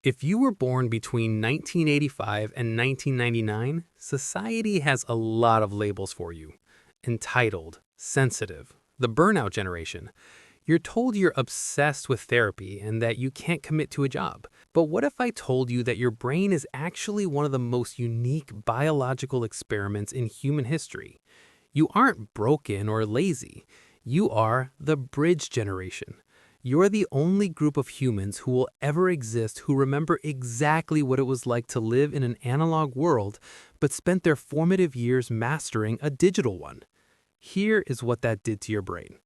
If you were born between 1985 and 1999, society has a lot of labels for you. Entitled, sensitive, the burnout generation. You're told you're obsessed with therapy and that you can't commit to a job. But what if I told you that your brain is actually one of the most unique biological experiments in human history? You aren't broken or lazy. You are the bridge generation. You're the only group of humans who will ever exist who remember exactly what it was like to live in an analog world, but spent their formative years mastering a digital one. Here is what that did to your brain.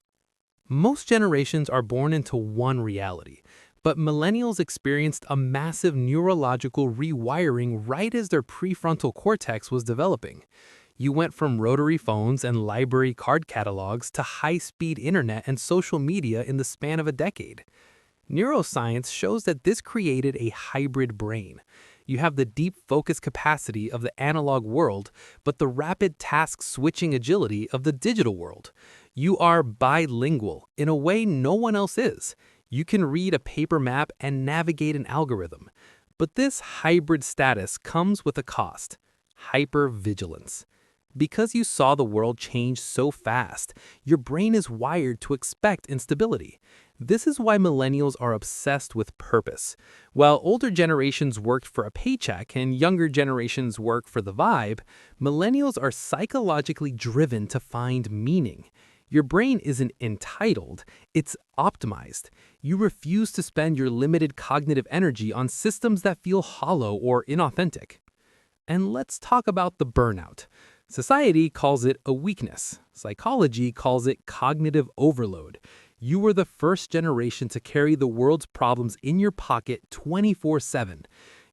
Most generations are born into one reality, but millennials experienced a massive neurological rewiring right as their prefrontal cortex was developing. You went from rotary phones and library card catalogs to high-speed internet and social media in the span of a decade. Neuroscience shows that this created a hybrid brain. You have the deep focus capacity of the analog world, but the rapid task switching agility of the digital world. You are bilingual in a way no one else is. You can read a paper map and navigate an algorithm. But this hybrid status comes with a cost: hypervigilance. Because you saw the world change so fast, your brain is wired to expect instability. This is why millennials are obsessed with purpose. While older generations worked for a paycheck and younger generations work for the vibe, millennials are psychologically driven to find meaning. Your brain isn't entitled, it's optimized. You refuse to spend your limited cognitive energy on systems that feel hollow or inauthentic. And let's talk about the burnout. Society calls it a weakness. Psychology calls it cognitive overload. You were the first generation to carry the world's problems in your pocket 24/7.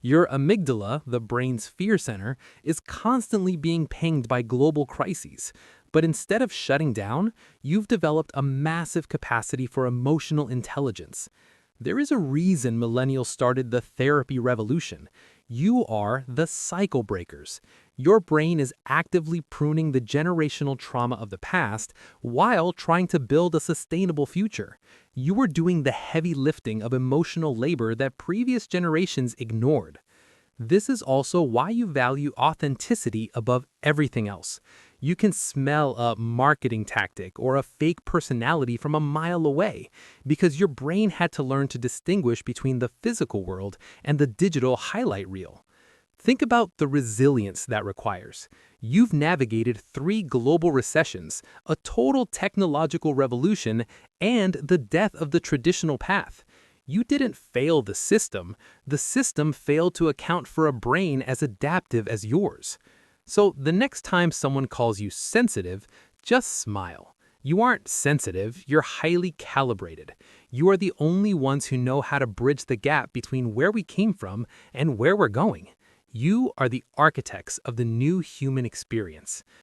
Your amygdala, the brain's fear center, is constantly being pinged by global crises. But instead of shutting down, you've developed a massive capacity for emotional intelligence. There is a reason millennials started the therapy revolution. You are the cycle breakers. Your brain is actively pruning the generational trauma of the past while trying to build a sustainable future. You are doing the heavy lifting of emotional labor that previous generations ignored. This is also why you value authenticity above everything else. You can smell a marketing tactic or a fake personality from a mile away because your brain had to learn to distinguish between the physical world and the digital highlight reel. Think about the resilience that requires. You've navigated 3 global recessions, a total technological revolution, and the death of the traditional path. You didn't fail the system failed to account for a brain as adaptive as yours. So the next time someone calls you sensitive, just smile. You aren't sensitive, you're highly calibrated. You are the only ones who know how to bridge the gap between where we came from and where we're going. You are the architects of the new human experience.